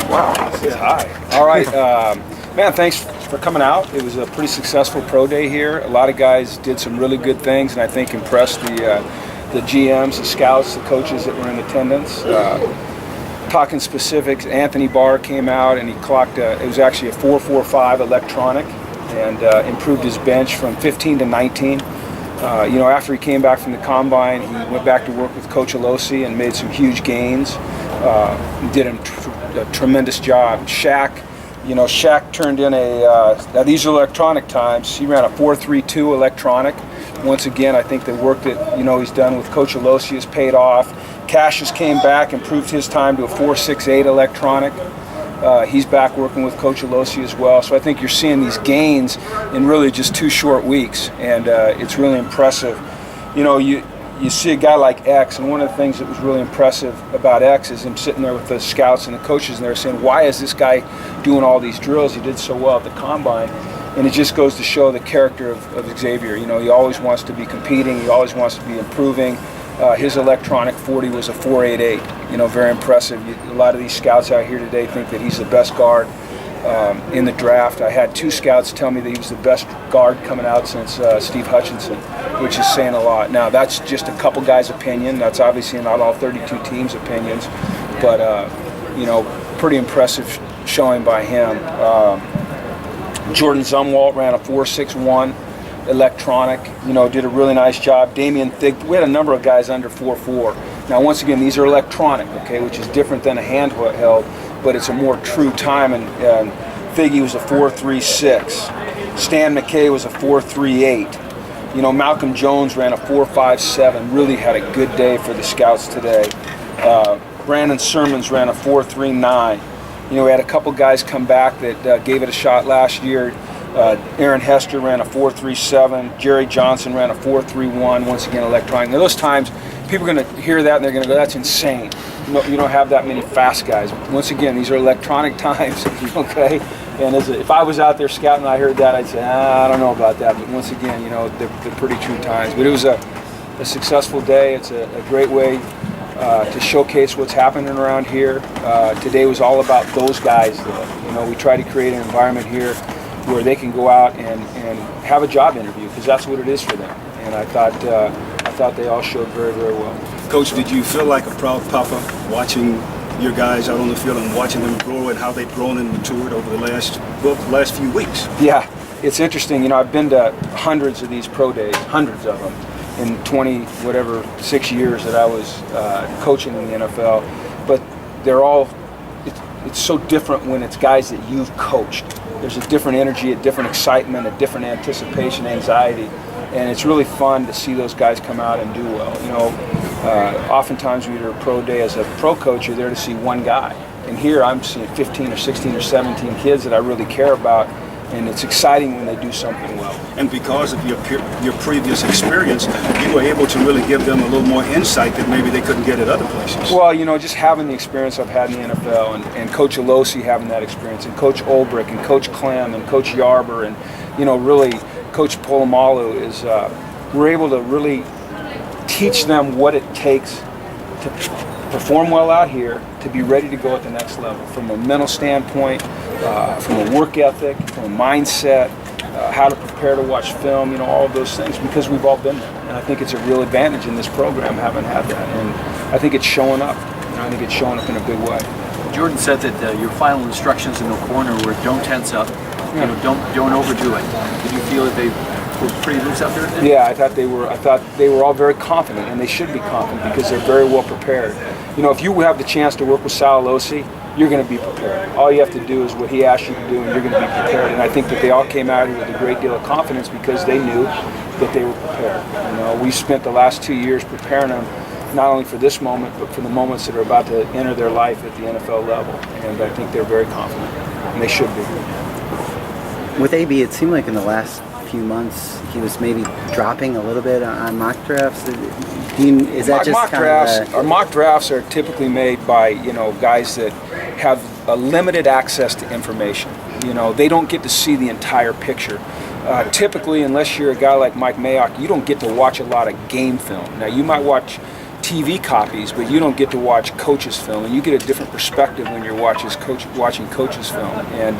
Wow, this is high. All right, man, thanks for coming out. It was a pretty successful pro day here. A lot of guys did some really good things, and I think impressed the GMs, the scouts, the coaches that were in attendance. Talking specifics, Anthony Barr came out and he clocked, it was actually a 4.45 electronic, and improved his bench from 15 to 19. After he came back from the combine, he went back to work with Coach Alosi and made some huge gains. Did a tremendous job. Shaq turned in now these are electronic times. He ran a 4.32 electronic. Once again, I think the work that he's done with Coach Alosi has paid off. Cassius came back, improved his time to a 4.68 electronic. He's back working with Coach Alosi as well. So I think you're seeing these gains in really just 2 short weeks, and it's really impressive. You see a guy like X, and one of the things that was really impressive about X is him sitting there with the scouts and the coaches, and they're saying, why is this guy doing all these drills? He did so well at the combine. And it just goes to show the character of Xavier. He always wants to be competing. He always wants to be improving. His electronic 40 was a 4.88. Very impressive. A lot of these scouts out here today think that he's the best guard in the draft. I had 2 scouts tell me that he was the best guard coming out since Steve Hutchinson, which is saying a lot. Now, that's just a couple guys' opinion. That's obviously not all 32 teams' opinions, but pretty impressive showing by him. Jordan Zumwalt ran a 4.61 electronic, did a really nice job. Damian Thig, we had a number of guys under 4.4. Now, once again, these are electronic, okay, which is different than a handheld, but it's a more true time, and Thiggy was a 4.36. Stan McKay was a 4.38. Malcolm Jones ran a 4.57, really had a good day for the scouts today. Brandon Sermons ran a 4.39. We had a couple guys come back that gave it a shot last year. Aaron Hester ran a 4.37. Jerry Johnson ran a 4.31. Once again, electronic. Now, those times, people are going to hear that and they're going to go, "That's insane. You don't have that many fast guys." Once again, these are electronic times, okay? And if I was out there scouting and I heard that, I'd say, I don't know about that. But once again, they're pretty true times. But it was a successful day. It's a great way to showcase what's happening around here. Today was all about those guys. We try to create an environment here where they can go out and have a job interview, because that's what it is for them. And I thought they all showed very, very well. Coach, did you feel like a proud papa watching your guys out on the field and watching them grow and how they've grown and matured over the last few weeks? Yeah, it's interesting. I've been to hundreds of these pro days, hundreds of them, in 6 years that I was coaching in the NFL. But they're all, it's so different when it's guys that you've coached. There's a different energy, a different excitement, a different anticipation, anxiety, and it's really fun to see those guys come out and do well. Oftentimes when you're a pro day as a pro coach, you're there to see one guy. And here I'm seeing 15 or 16 or 17 kids that I really care about, and it's exciting when they do something well. And because of your previous experience, you were able to really give them a little more insight that maybe they couldn't get at other places. Well, just having the experience I've had in the NFL, and Coach Alosi having that experience, and Coach Olbrich, and Coach Clem, and Coach Yarber, and really Coach Polamalu, is we're able to really teach them what it takes to perform well out here, to be ready to go at the next level, from a mental standpoint, from a work ethic, from a mindset, how to prepare to watch film, all of those things, because we've all been there. And I think it's a real advantage in this program having had that. And I think it's showing up. I think it's showing up in a big way. Jordan said that your final instructions in the corner were don't tense up, don't overdo it. Did you feel that they were pretty loose out there? Yeah, I thought they were all very confident, and they should be confident because they're very well prepared. If you have the chance to work with Sal Alosi, you're going to be prepared. All you have to do is what he asked you to do, and you're going to be prepared. And I think that they all came out here with a great deal of confidence because they knew that they were prepared. We spent the last 2 years preparing them not only for this moment, but for the moments that are about to enter their life at the NFL level. And I think they're very confident, and they should be. With AB, it seemed like in the last few months he was maybe dropping a little bit on mock drafts. Is that just mock drafts? Our mock drafts are typically made by guys that have a limited access to information. They don't get to see the entire picture. Typically, unless you're a guy like Mike Mayock, you don't get to watch a lot of game film. Now, you might watch TV copies, but you don't get to watch coaches' film, and you get a different perspective when you're watching coaches' film. And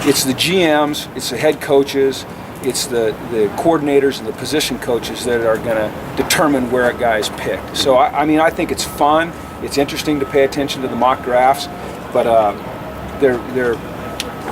it's the GMs, it's the head coaches, it's the coordinators and the position coaches that are going to determine where a guy's picked. So I mean, I think it's fun. It's interesting to pay attention to the mock drafts, but they're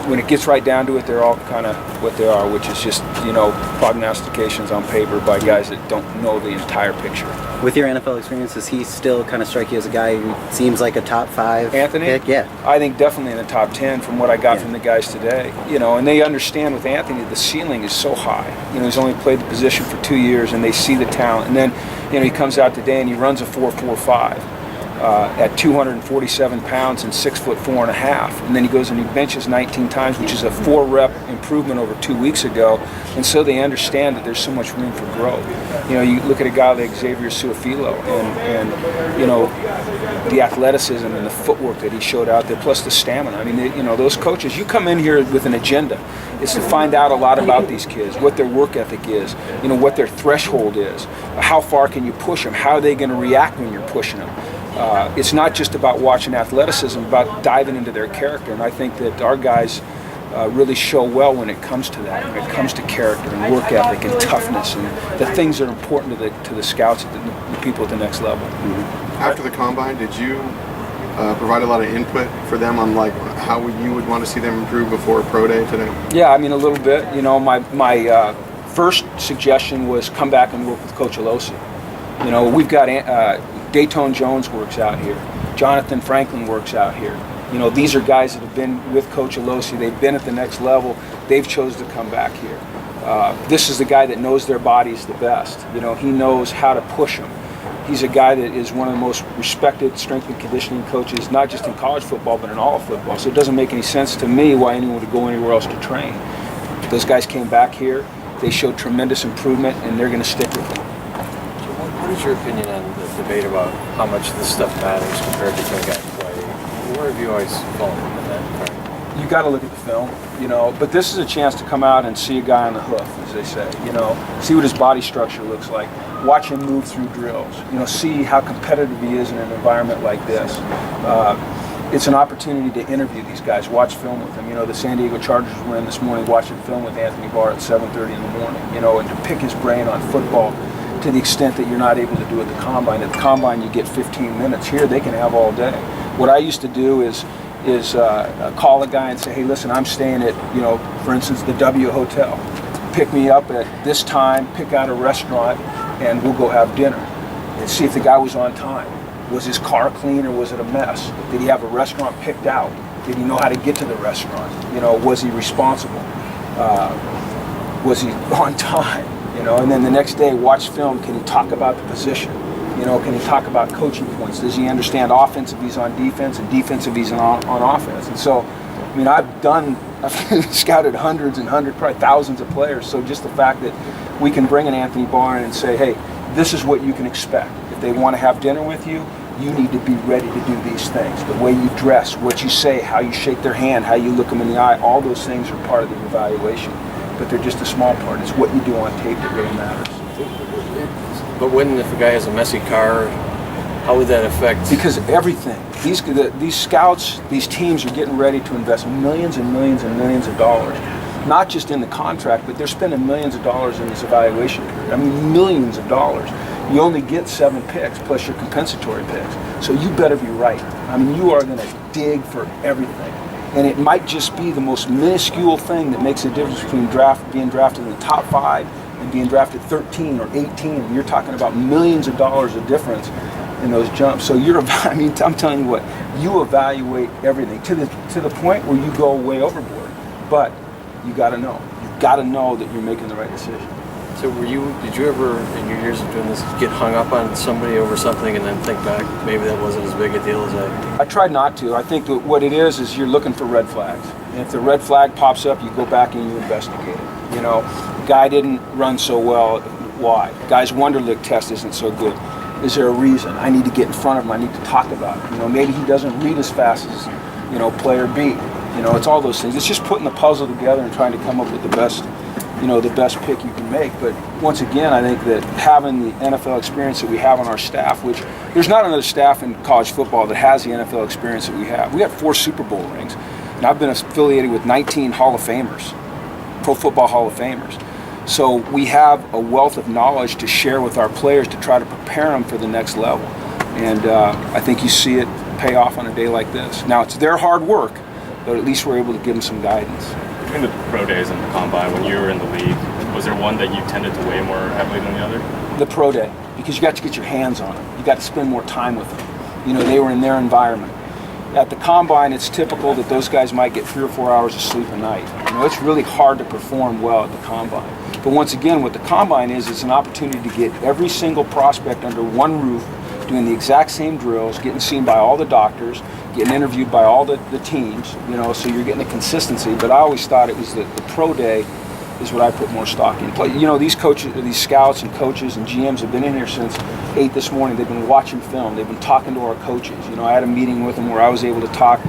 when it gets right down to it, they're all kind of what they are, which is just, you know, prognostications on paper by guys that don't know the entire picture. With your NFL experience, does he still kind of strike you as a guy who seems like a top 5 Anthony? pick? Yeah. I think definitely in the top 10 from what I got from the guys today. You know, and they understand with Anthony the ceiling is so high. You know, he's only played the position for 2 years, and they see the talent. And then, you know, he comes out today and he runs a 4.45. At 247 pounds and 6'4.5", and then he goes and he benches 19 times, which is a 4-rep improvement over 2 weeks ago. And so they understand that there's so much room for growth. You know, you look at a guy like Xavier Suafilo, and you know, the athleticism and the footwork that he showed out there, plus the stamina. I mean, you know, those coaches, you come in here with an agenda. It's to find out a lot about these kids, what their work ethic is, you know, what their threshold is, how far can you push them, how are they going to react when you're pushing them. It's not just about watching athleticism, about diving into their character, and I think that our guys really show well when it comes to that, when it comes to character and work ethic and toughness and the things that are important to the scouts, the people at the next level. After the combine, did you provide a lot of input for them on like how you would want to see them improve before pro day today? Yeah, I mean, a little bit. You know, my first suggestion was come back and work with Coach Alosi. You know, we've got Dayton Jones works out here. Jonathan Franklin works out here. You know, these are guys that have been with Coach Alosi. They've been at the next level. They've chosen to come back here. This is the guy that knows their bodies the best. You know, he knows how to push them. He's a guy that is one of the most respected strength and conditioning coaches, not just in college football, but in all of football. So it doesn't make any sense to me why anyone would go anywhere else to train. Those guys came back here. They showed tremendous improvement, and they're going to stick with them. What is your opinion on the debate about how much this stuff matters compared to young guys play? Where have you always fallen in that part? You got to look at the film, you know, but this is a chance to come out and see a guy on the hoof, as they say, you know, see what his body structure looks like, watch him move through drills, you know, see how competitive he is in an environment like this. It's an opportunity to interview these guys, watch film with them. You know, the San Diego Chargers were in this morning watching film with Anthony Barr at 7:30 in the morning, you know, and to pick his brain on football to the extent that you're not able to do at the Combine. At the Combine, you get 15 minutes. Here, they can have all day. What I used to do is call a guy and say, hey, listen, I'm staying at, you know, for instance, the W Hotel. Pick me up at this time, pick out a restaurant, and we'll go have dinner and see if the guy was on time. Was his car clean or was it a mess? Did he have a restaurant picked out? Did he know how to get to the restaurant? You know, was he responsible? Was he on time? You know, and then the next day, watch film. Can he talk about the position? You know, can he talk about coaching points? Does he understand offense if he's on defense and defense if he's on offense? And so, I mean, I've scouted hundreds and hundreds, probably thousands of players. So just the fact that we can bring an Anthony Barr in and say, hey, this is what you can expect. If they want to have dinner with you, you need to be ready to do these things. The way you dress, what you say, how you shake their hand, how you look them in the eye, all those things are part of the evaluation. But they're just a small part. It's what you do on tape that really matters. But if a guy has a messy car, how would that affect? Because everything. These scouts, these teams are getting ready to invest millions and millions and millions of dollars. Not just in the contract, but they're spending millions of dollars in this evaluation period. I mean, millions of dollars. You only get 7 picks plus your compensatory picks. So you better be right. I mean, you are going to dig for everything. And it might just be the most minuscule thing that makes a difference between being drafted in the top 5 and being drafted 13 or 18. You're talking about millions of dollars of difference in those jumps. So I mean, I'm telling you what, you evaluate everything to the point where you go way overboard. But you got to know. You've got to know that you're making the right decision. So did you ever, in your years of doing this, get hung up on somebody over something and then think back, maybe that wasn't as big a deal as I tried not to. I think that what it is you're looking for red flags. And if the red flag pops up, you go back and you investigate it. You know, guy didn't run so well, why? Guy's Wonderlic test isn't so good. Is there a reason? I need to get in front of him. I need to talk about it. You know, maybe he doesn't read as fast as, you know, player B. You know, it's all those things. It's just putting the puzzle together and trying to come up with the best the best pick you can make. But once again, I think that having the NFL experience that we have on our staff, which there's not another staff in college football that has the NFL experience that we have. We got 4 Super Bowl rings, and I've been affiliated with 19 Hall of Famers, Pro Football Hall of Famers. So we have a wealth of knowledge to share with our players to try to prepare them for the next level. And I think you see it pay off on a day like this. Now, it's their hard work, but at least we're able to give them some guidance. Between the pro days and the combine, when you were in the league, was there one that you tended to weigh more heavily than the other? The pro day, because you got to get your hands on them. You got to spend more time with them. They were in their environment. At the combine, it's typical that those guys might get 3 or 4 hours of sleep a night. It's really hard to perform well at the combine. But once again, what the combine is, it's an opportunity to get every single prospect under one roof, doing the exact same drills, getting seen by all the doctors, getting interviewed by all the teams, so you're getting a consistency. But I always thought it was the pro day is what I put more stock in. These coaches, these scouts and coaches and GMs have been in here since 8 this morning. They've been watching film. They've been talking to our coaches. I had a meeting with them where I was able to talk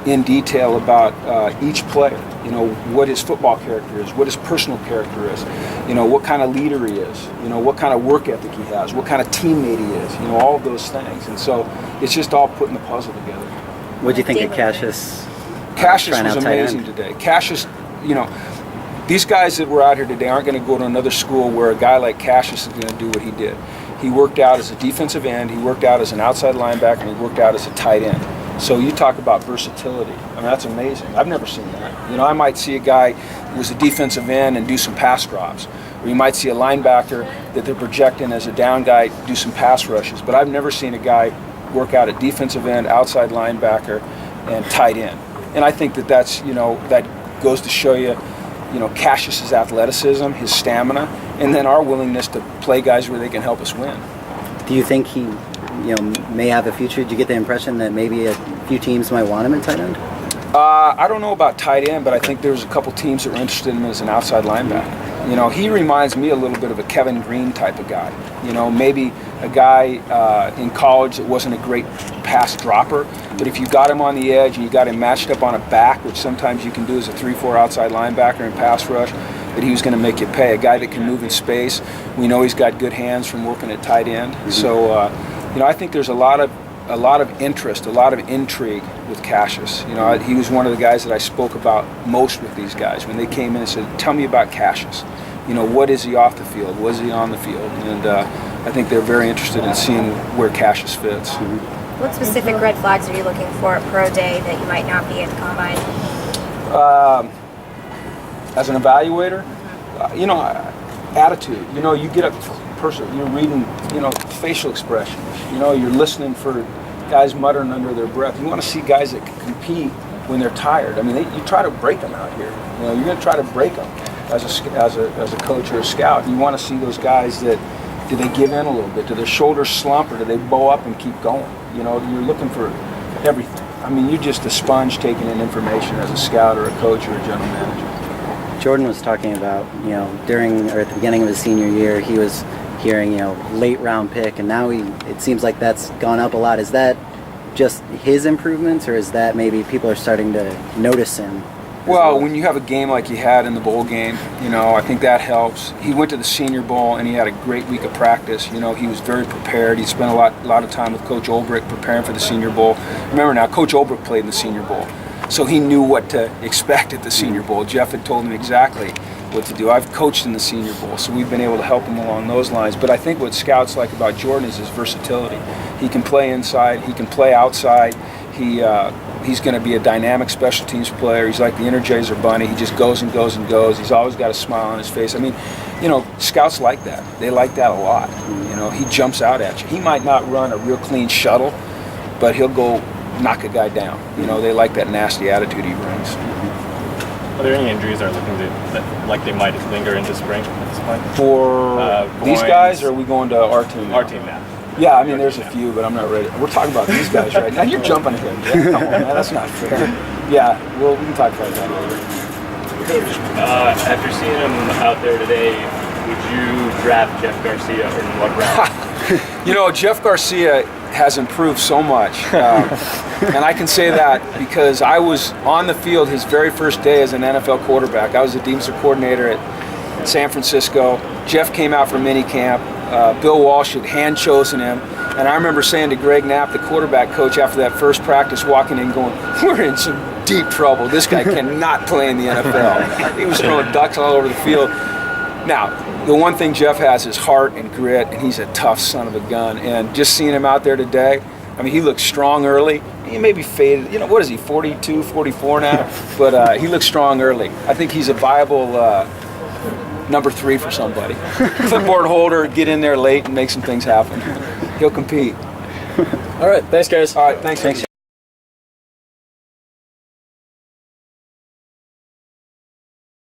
in detail about each player, what his football character is, what his personal character is, what kind of leader he is, what kind of work ethic he has, what kind of teammate he is, all of those things. And so it's just all putting the puzzle together. What do you think of Cassius? Cassius was amazing today. Cassius, these guys that were out here today aren't going to go to another school where a guy like Cassius is going to do what he did. He worked out as a defensive end, he worked out as an outside linebacker, and he worked out as a tight end. So you talk about versatility. That's amazing. I've never seen that. I might see a guy who was a defensive end and do some pass drops. Or you might see a linebacker that they're projecting as a down guy do some pass rushes. But I've never seen a guy work out at defensive end, outside linebacker, and tight end. And I think that's, that goes to show you, Cassius's athleticism, his stamina, and then our willingness to play guys where they can help us win. Do you think he may have a future? Did you get the impression that maybe a few teams might want him in tight end? I don't know about tight end, but I think there's a couple teams that were interested in him as an outside linebacker. He reminds me a little bit of a Kevin Green type of guy. Maybe a guy in college that wasn't a great pass dropper, but if you got him on the edge and you got him matched up on a back, which sometimes you can do as a 3-4 outside linebacker in pass rush, that he was going to make you pay. A guy that can move in space. We know he's got good hands from working at tight end. Mm-hmm. So, I think there's a lot of interest, a lot of intrigue with Cassius. He was one of the guys that I spoke about most with these guys when they came in and said, "Tell me about Cassius. What is he off the field? What is he on the field?" And I think they're very interested in seeing where Cassius fits. Mm-hmm. What specific red flags are you looking for at pro day that you might not be at the combine? As an evaluator, attitude. You get a person, you're reading, facial expressions. You're listening for guys muttering under their breath. You want to see guys that can compete when they're tired. You try to break them out here. You're going to try to break them as a coach or a scout. You want to see those guys that, do they give in a little bit? Do their shoulders slump, or do they bow up and keep going? You're looking for everything. You're just a sponge taking in information as a scout or a coach or a general manager. Jordan was talking about, during or at the beginning of his senior year, he was hearing, late round pick, and now it seems like that's gone up a lot. Is that just his improvements, or is that maybe people are starting to notice him? Well, when you have a game like he had in the bowl game, I think that helps. He went to the Senior Bowl and he had a great week of practice. He was very prepared. He spent a lot of time with Coach Olbrich preparing for the Senior Bowl. Remember now, Coach Olbrich played in the Senior Bowl, so he knew what to expect at the Senior Bowl. Jeff had told him exactly what to do. I've coached in the Senior Bowl, so we've been able to help him along those lines. But I think what scouts like about Jordan is his versatility. He can play inside, he can play outside. He's going to be a dynamic special teams player. He's like the Energizer Bunny. He just goes and goes and goes. He's always got a smile on his face. Scouts like that. They like that a lot. He jumps out at you. He might not run a real clean shuttle, but he'll go knock a guy down. They like that nasty attitude he brings. Are there any injuries that are looking like they might linger into spring at this point? For these guys, or are we going to our team now? Our team now. Yeah, there's a few, but I'm not ready. We're talking about these guys right now. You're jumping ahead. Yeah, come on, man. That's not fair. Yeah, we can talk about that later. After seeing him out there today, would you draft Jeff Garcia in what round? Jeff Garcia has improved so much. And I can say that because I was on the field his very first day as an NFL quarterback. I was the defensive coordinator at San Francisco. Jeff came out for mini camp. Bill Walsh had hand chosen him. And I remember saying to Greg Knapp, the quarterback coach, after that first practice, walking in going, we're in some deep trouble. This guy cannot play in the NFL. He was throwing ducks all over the field. Now, the one thing Jeff has is heart and grit, and he's a tough son of a gun. And just seeing him out there today, I mean, he looks strong early. He may be faded. You know, what is he, 42, 44 now? But he looks strong early. I think he's a viable number 3 for somebody. Clipboard holder, get in there late and make some things happen. He'll compete. All right, thanks, guys. All right, thanks.